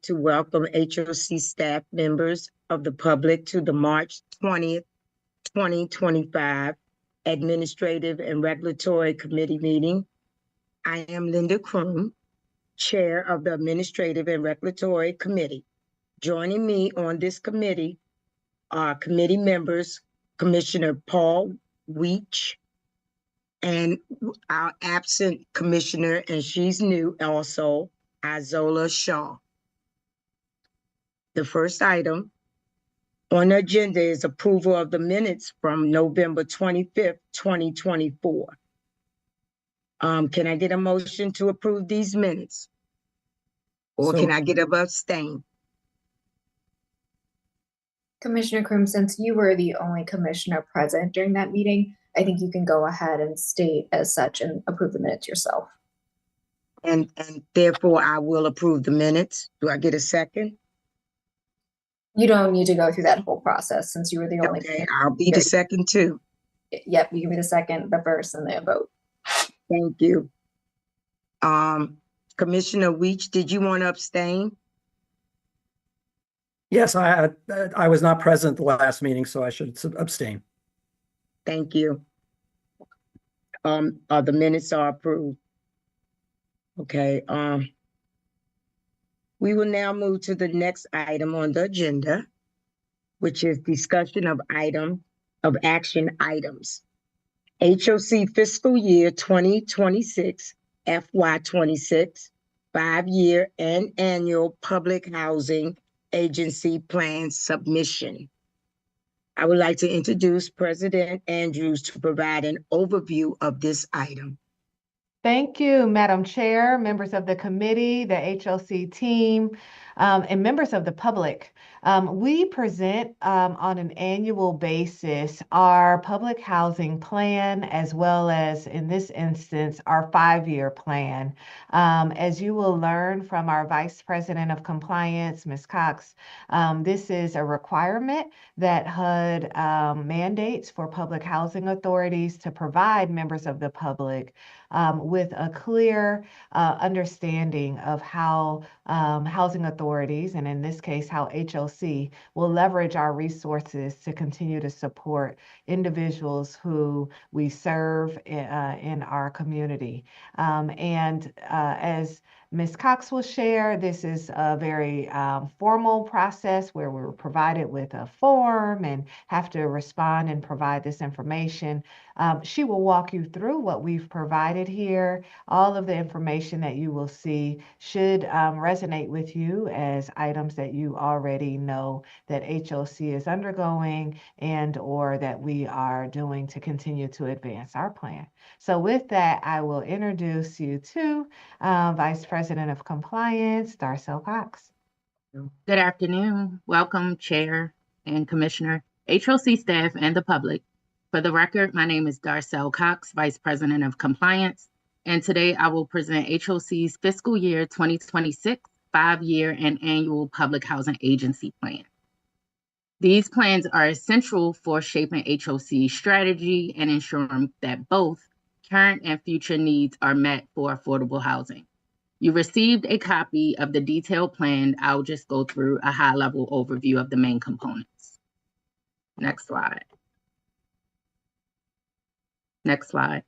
to welcome HOC staff members of the public to the March 20th, 2025 Administrative and Regulatory Committee meeting. I am Linda Kroom, Chair of the Administrative and Regulatory Committee. Joining me on this committee are committee members, Commissioner Paul Weech, and our absent commissioner, and she's new also, Izola Shaw. The first item on the agenda is approval of the minutes from November 25th, 2024. Can I get a motion to approve these minutes? Or can I get an abstain? Commissioner Kroom, since you were the only commissioner present during that meeting, I think you can go ahead and state as such and approve the minutes yourself. And therefore I will approve the minutes. Do I get a second? You don't need to go through that whole process since you were the only. Okay, I'll be the second too. Yep, you can be the second, the first, and the vote. Thank you. Commissioner Weech, did you want to abstain? Yes, I was not present at the last meeting, so I should abstain. Thank you. The minutes are approved. Okay, we will now move to the next item on the agenda, which is discussion of action items. HOC fiscal year 2026, FY26, 5-year and annual public housing agency plan submission. I would like to introduce President Andrews to provide an overview of this item. Thank you, Madam Chair, members of the committee, the HOC team, and members of the public. We present on an annual basis our public housing plan, as well as, in this instance, our 5-year plan. As you will learn from our Vice President of Compliance, Ms. Cox, this is a requirement that HUD mandates for public housing authorities to provide members of the public with a clear understanding of how housing authorities, and in this case, how HOC, will leverage our resources to continue to support individuals who we serve in our community. As Ms. Cox will share, this is a very formal process where we're provided with a form and have to respond and provide this information. She will walk you through what we've provided here. All of the information that you will see should resonate with you as items that you already know that HOC is undergoing and or that we are doing to continue to advance our plan. So with that, I will introduce you to Vice President of Compliance, Darcel Cox. Good afternoon. Welcome, Chair and Commissioner, HOC staff, and the public. For the record, my name is Darcel Cox, Vice President of Compliance, and today I will present HOC's fiscal year 2026 5-year and annual public housing agency plan. These plans are essential for shaping HOC's strategy and ensuring that both current and future needs are met for affordable housing. You received a copy of the detailed plan. I'll just go through a high-level overview of the main components. Next slide. Next slide.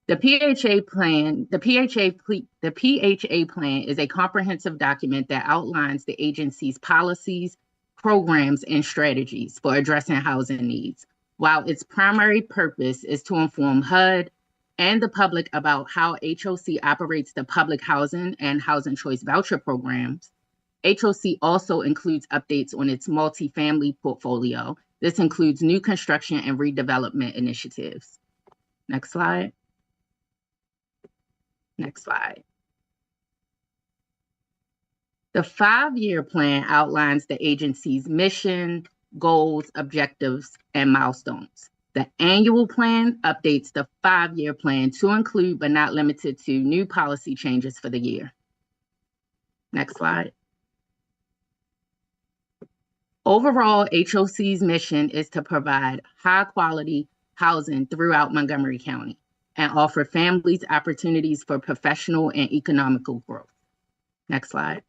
The PHA plan is a comprehensive document that outlines the agency's policies, programs, and strategies for addressing housing needs. While its primary purpose is to inform HUD and the public about how HOC operates the public housing and housing choice voucher programs, HOC also includes updates on its multifamily portfolio. This includes new construction and redevelopment initiatives. Next slide. Next slide. The 5-year plan outlines the agency's mission, goals, objectives, and milestones. The annual plan updates the 5-year plan to include, but not limited to, new policy changes for the year. Next slide. Overall, HOC's mission is to provide high-quality housing throughout Montgomery County. and offer families opportunities for professional and economical growth. Next slide.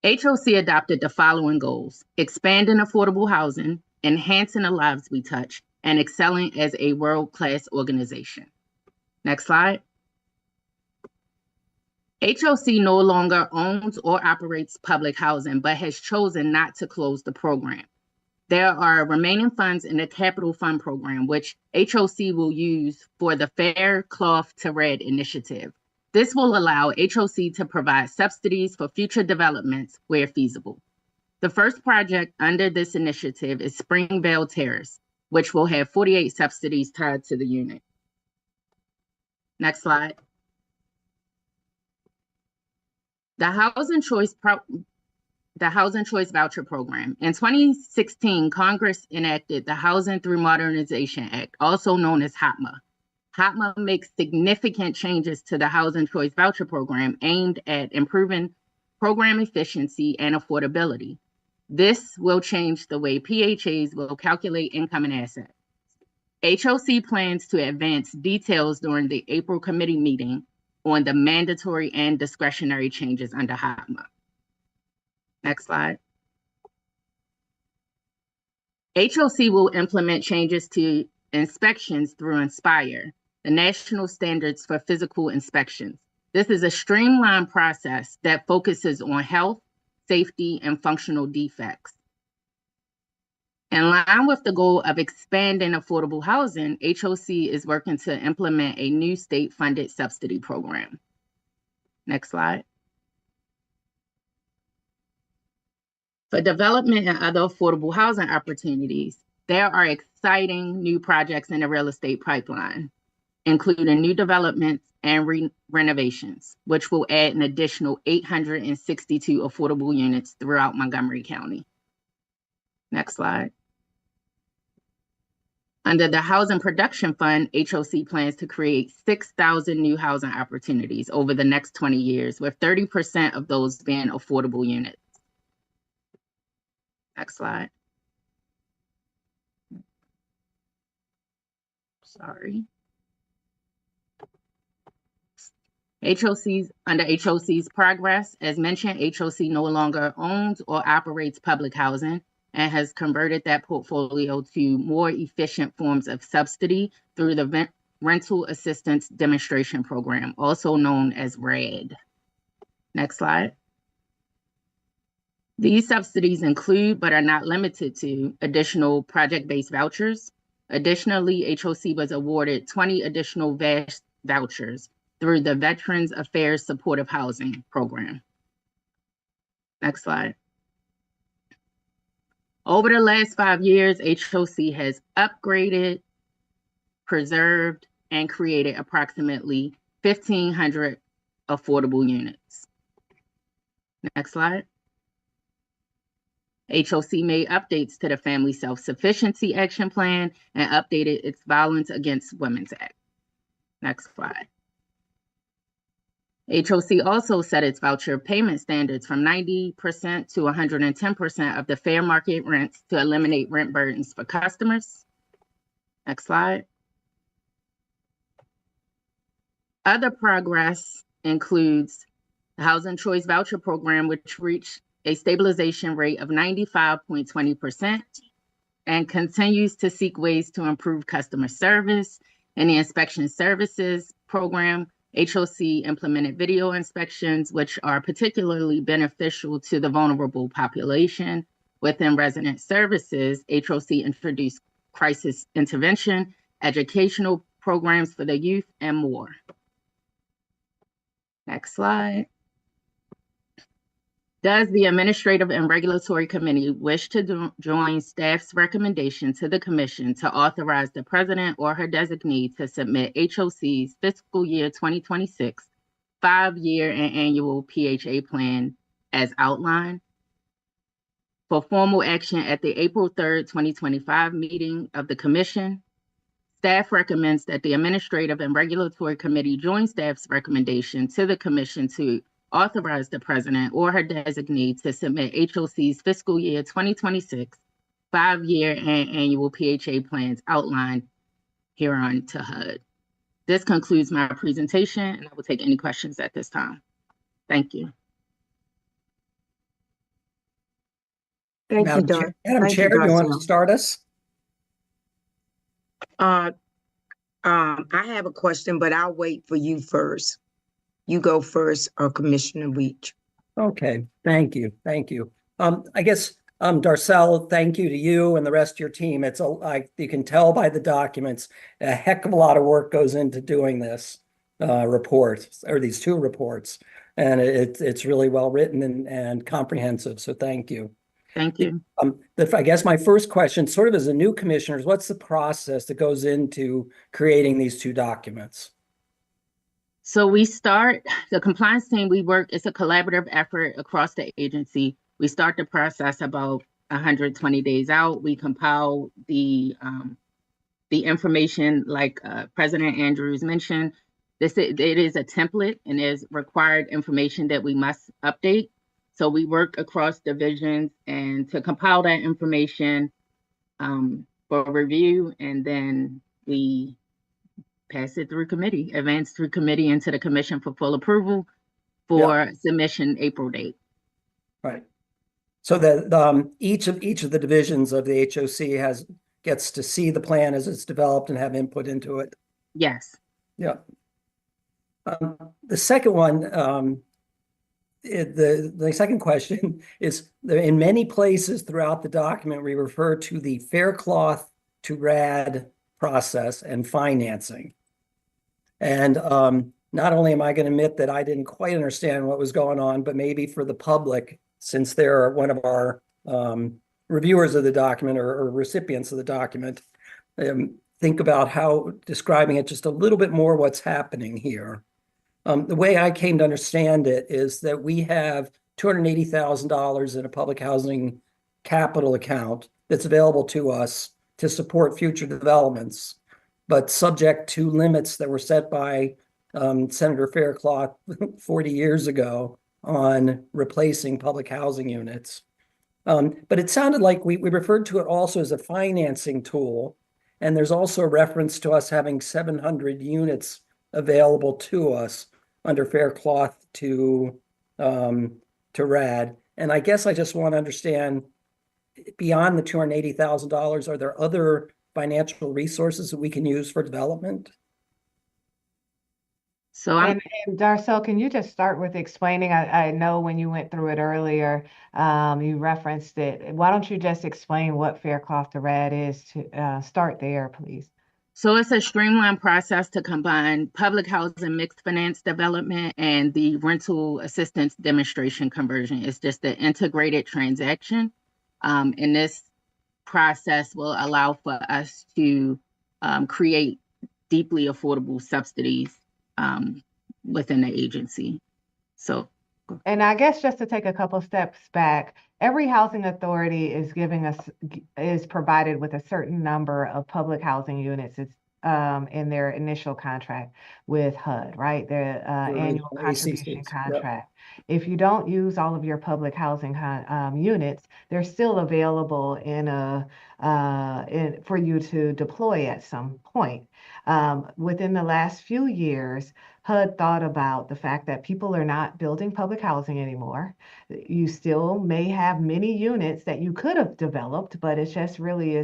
HOC adopted the following goals: expanding affordable housing, enhancing the lives we touch, and excelling as a world-class organization. Next slide. HOC no longer owns or operates public housing, but has chosen not to close the program. There are remaining funds in the Capital Fund program, which HOC will use for the Fair Cloth to Red initiative. This will allow HOC to provide subsidies for future developments where feasible. The first project under this initiative is Springvale Terrace, which will have 48 subsidies tied to the unit. Next slide. The Housing Choice Voucher Program. In 2016, Congress enacted the Housing Through Modernization Act, also known as HOTMA. HOTMA makes significant changes to the Housing Choice Voucher Program aimed at improving program efficiency and affordability. This will change the way PHAs will calculate income and assets. HOC plans to advance details during the April committee meeting on the mandatory and discretionary changes under HOTMA. Next slide. HOC will implement changes to inspections through Inspire, the national standards for physical inspections. This is a streamlined process that focuses on health, safety, and functional defects. In line with the goal of expanding affordable housing, HOC is working to implement a new state-funded subsidy program. Next slide. For development and other affordable housing opportunities, there are exciting new projects in the real estate pipeline, including new developments and renovations, which will add an additional 862 affordable units throughout Montgomery County. Next slide. Under the Housing Production Fund, HOC plans to create 6,000 new housing opportunities over the next 20 years, with 30% of those being affordable units. Next slide. Sorry. Under HOC's progress, as mentioned, HOC no longer owns or operates public housing and has converted that portfolio to more efficient forms of subsidy through the Rental Assistance Demonstration Program, also known as RAD. Next slide. These subsidies include, but are not limited to, additional project-based vouchers. Additionally, HOC was awarded 20 additional VASH vouchers through the Veterans Affairs Supportive Housing Program. Next slide. Over the last 5 years, HOC has upgraded, preserved, and created approximately 1,500 affordable units. Next slide. HOC made updates to the Family Self-Sufficiency Action Plan and updated its Violence Against Women's Act. Next slide. HOC also set its voucher payment standards from 90% to 110% of the fair market rents to eliminate rent burdens for customers. Next slide. Other progress includes the Housing Choice Voucher Program, which reached a stabilization rate of 95.20% and continues to seek ways to improve customer service. In the Inspection Services Program, HOC implemented video inspections, which are particularly beneficial to the vulnerable population. Within resident services, HOC introduced crisis intervention, educational programs for the youth, and more. Next slide. Does the Administrative and Regulatory Committee wish to join staff's recommendation to the Commission to authorize the President or her designee to submit HOC's fiscal year 2026 5-year and annual PHA plan as outlined? For formal action at the April 3rd, 2025 meeting of the Commission, staff recommends that the Administrative and Regulatory Committee join staff's recommendation to the Commission to authorize the President or her designee to submit HOC's fiscal year 2026 5-year and annual PHA plans outlined hereon to HUD. This concludes my presentation, and I will take any questions at this time. Thank you. Thank you, Madam Thank Chair, you want to Darcel. start us? I have a question, but I'll wait for you first. You go first, or Commissioner Weech. Okay, thank you, thank you. I guess, Darcel, thank you to you and the rest of your team. It's you can tell by the documents, a heck of a lot of work goes into doing this report, or these two reports. And it's really well written and comprehensive, so thank you. Thank you. I guess my first question, sort of as a new commissioner, is what's the process that goes into creating these two documents? So we start, the compliance team, it's a collaborative effort across the agency. We start the process about 120 days out. We compile the information like President Andrews mentioned. It is a template and there's required information that we must update. So we work across divisions and to compile that information for review, and then we pass it through committee, advance through committee into the commission for full approval for submission April date. Right. So that each of the divisions of the HOC gets to see the plan as it's developed and have input into it. Yes. Yeah. The second one, the second question is, in many places throughout the document, we refer to the fair cloth to RAD process and financing. And not only am I going to admit that I didn't quite understand what was going on, but maybe for the public, since they're one of our reviewers of the document or recipients of the document, think about how describing it just a little bit more what's happening here. The way I came to understand it is that we have $280,000 in a public housing capital account that's available to us to support future developments, but subject to limits that were set by Senator Faircloth 40 years ago on replacing public housing units. But it sounded like we referred to it also as a financing tool. And there's also a reference to us having 700 units available to us under Faircloth to RAD. And I guess I just want to understand, beyond the $280,000, are there other financial resources that we can use for development? So and Darcel, can you just start with explaining? I know when you went through it earlier, you referenced it. Why don't you just explain what Faircloth to RAD is to start there, please? So it's a streamlined process to combine public housing mixed finance development and the rental assistance demonstration conversion. It's just an integrated transaction. And this process will allow for us to create deeply affordable subsidies within the agency. So, and I guess just to take a couple steps back, every housing authority is provided with a certain number of public housing units. It's in their initial contract with HUD, right? Their annual contribution contract. Yep. If you don't use all of your public housing units, they're still available for you to deploy at some point. Within the last few years, HUD thought about the fact that people are not building public housing anymore. You still may have many units that you could have developed, but it just really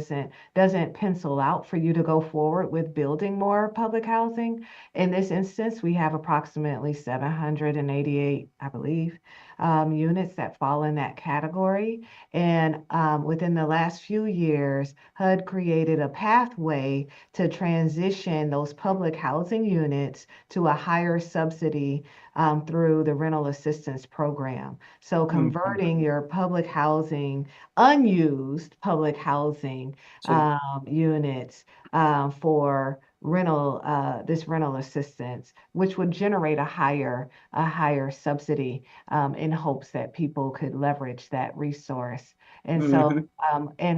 doesn't pencil out for you to go forward with building more public housing. In this instance, we have approximately 788, I believe, units that fall in that category. And within the last few years, HUD created a pathway to transition those public housing units to a higher subsidy through the rental assistance program. So converting your public housing, unused public housing units for this rental assistance, which would generate a higher subsidy in hopes that people could leverage that resource. And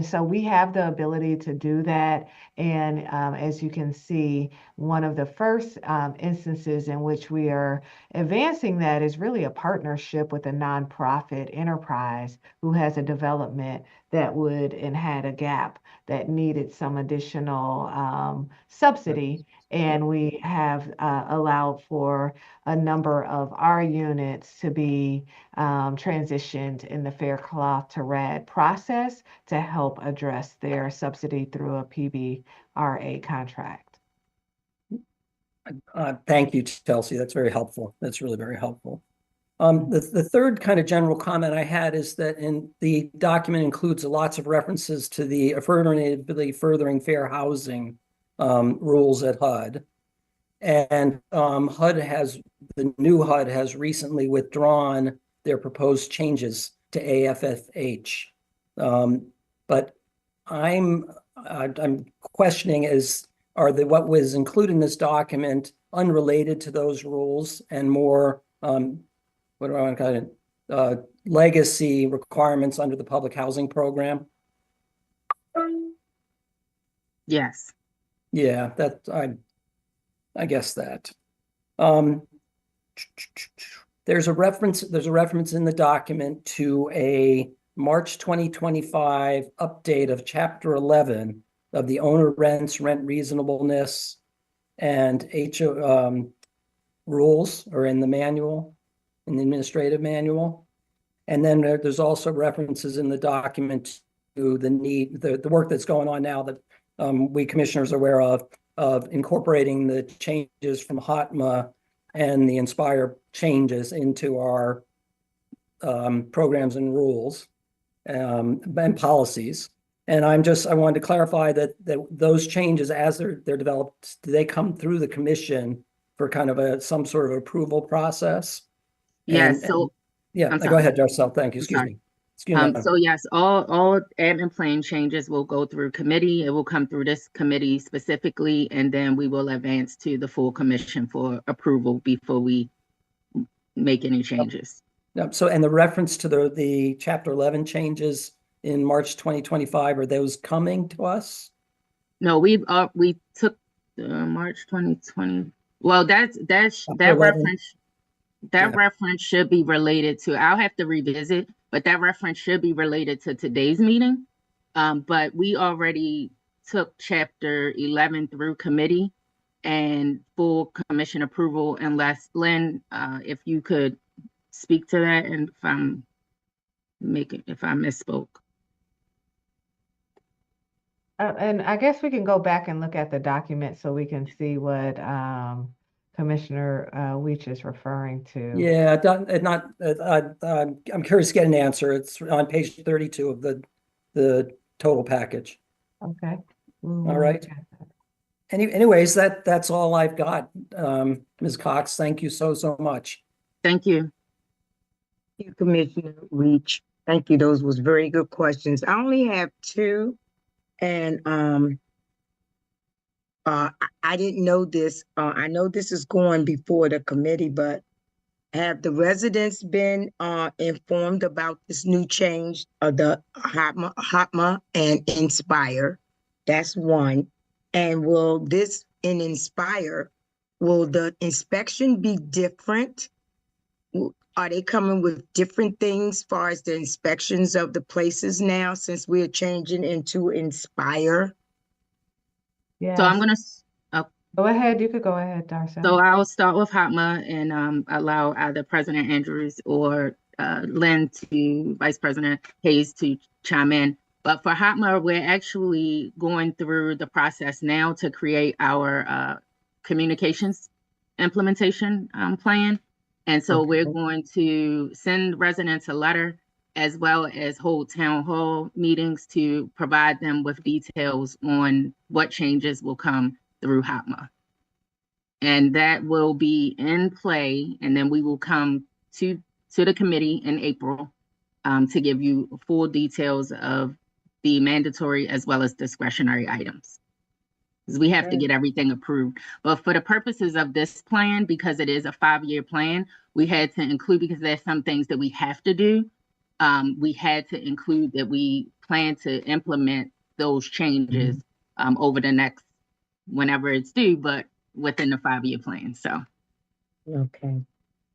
so, we have the ability to do that. And as you can see, one of the first instances in which we are advancing that is really a partnership with a nonprofit enterprise who has a development that would and had a gap that needed some additional subsidy. And we have allowed for a number of our units to be transitioned in the Fair Cloth to RAD process to help address their subsidy through a PBRA contract. Thank you, Chelsea. That's very helpful. That's really very helpful. The third kind of general comment I had is that in the document includes lots of references to the affirmatively furthering fair housing rules at HUD. And the new HUD has recently withdrawn their proposed changes to AFFH. But I'm questioning what was included in this document unrelated to those rules and more what do I want to call it? Legacy requirements under the public housing program. Yes. Yeah, I guess that. There's a reference in the document to a March 2025 update of Chapter 11 of the owner rents, rent reasonableness, and HO rules are in the manual, in the administrative manual. And then there's also references in the document to the work that's going on now that we commissioners are aware of incorporating the changes from HOTMA and the Inspire changes into our programs and rules and policies. And I wanted to clarify that those changes, as they're developed, do they come through the commission for kind of some sort of approval process? Yes. Go ahead, Darcel. Thank you. Excuse me. So yes, all admin plan changes will go through committee. It will come through this committee specifically, and then we will advance to the full commission for approval before we make any changes. So, and the reference to the Chapter 11 changes in March 2025, are those coming to us? No, we took March 2020. Well, that reference. That reference should be related to, I'll have to revisit, but that reference should be related to today's meeting. But we already took Chapter 11 through committee and full commission approval, unless, Lynn, if you could speak to that, and if I misspoke. And I guess we can go back and look at the document so we can see what Commissioner Weech is referring to. Yeah, I'm curious to get an answer. It's on page 32 of the total package. Okay. All right. Anyways, that's all I've got. Ms. Cox, thank you so much. Thank you. Thank you, Commissioner Weech. Thank you. Those was very good questions. I only have two, and I didn't know this. I know this is going before the committee, but have the residents been informed about this new change of the HOTMA and Inspire? That's one. And will this in Inspire, will the inspection be different? Are they coming with different things as far as the inspections of the places now, since we're changing into Inspire? Yeah. So I'm going to go ahead. You could go ahead, Darcel. So I'll start with HOTMA and allow either President Andrews or Lynn to Vice President Hayes to chime in. But for HOTMA, we're actually going through the process now to create our communications implementation plan. And so we're going to send residents a letter, as well as hold town hall meetings to provide them with details on what changes will come through HOTMA. And that will be in play, and then we will come to the committee in April to give you full details of the mandatory as well as discretionary items. because we have to Okay. get everything approved. But for the purposes of this plan, because it is a 5-year plan, we had to include, because there's some things that we have to do. We had to include that we plan to implement those changes over the next, whenever it's due, but within the 5-year plan. So Okay.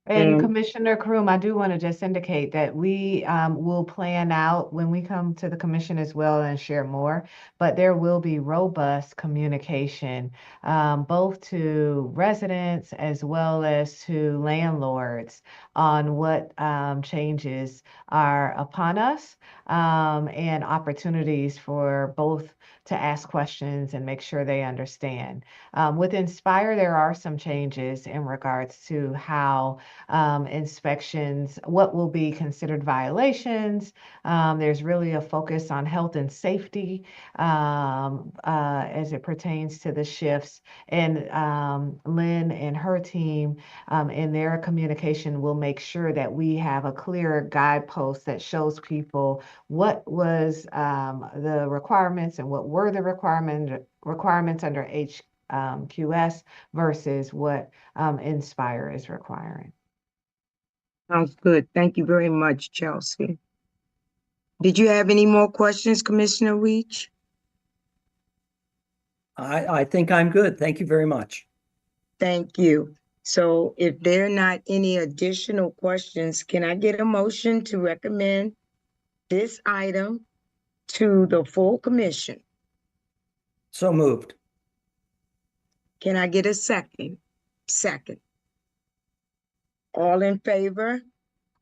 And And Commissioner Kroom, I do want to just indicate that we will plan out when we come to the commission as well and share more, but there will be robust communication, both to residents as well as to landlords on what changes are upon us, and opportunities for both to ask questions and make sure they understand. With Inspire, there are some changes in regards to how inspections, what will be considered violations. There's really a focus on health and safety as it pertains to the shifts. And Lynn and her team in their communication will make sure that we have a clear guidepost that shows people what was the requirements and what were the requirements under HQS versus what Inspire is requiring. sounds good. Thank you very much, Chelsea. Did you have any more questions, Commissioner Weech? I think I'm good. Thank you very much. Thank you. So if there are not any additional questions, can I get a motion to recommend this item to the full commission? So moved. Can I get a second? Second. All in favor?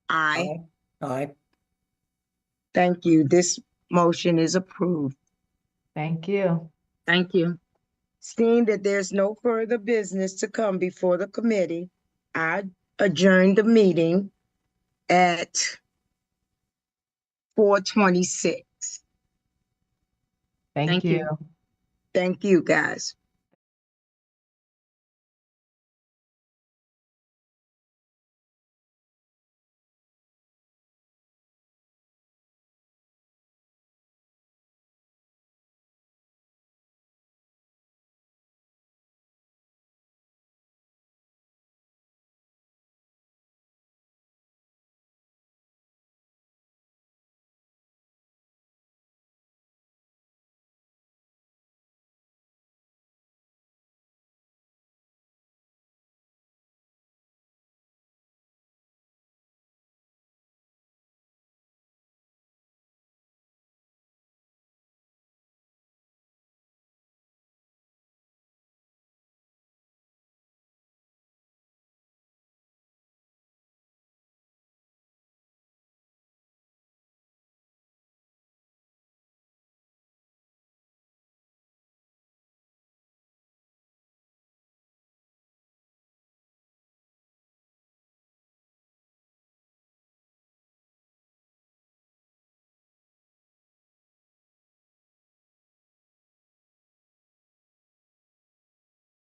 Aye. Aye. Thank you. This motion is approved. Thank you. thank you. Seeing that there's no further business to come before the committee, I adjourn the meeting at 4:26. Thank Thank you. you. Thank you, guys.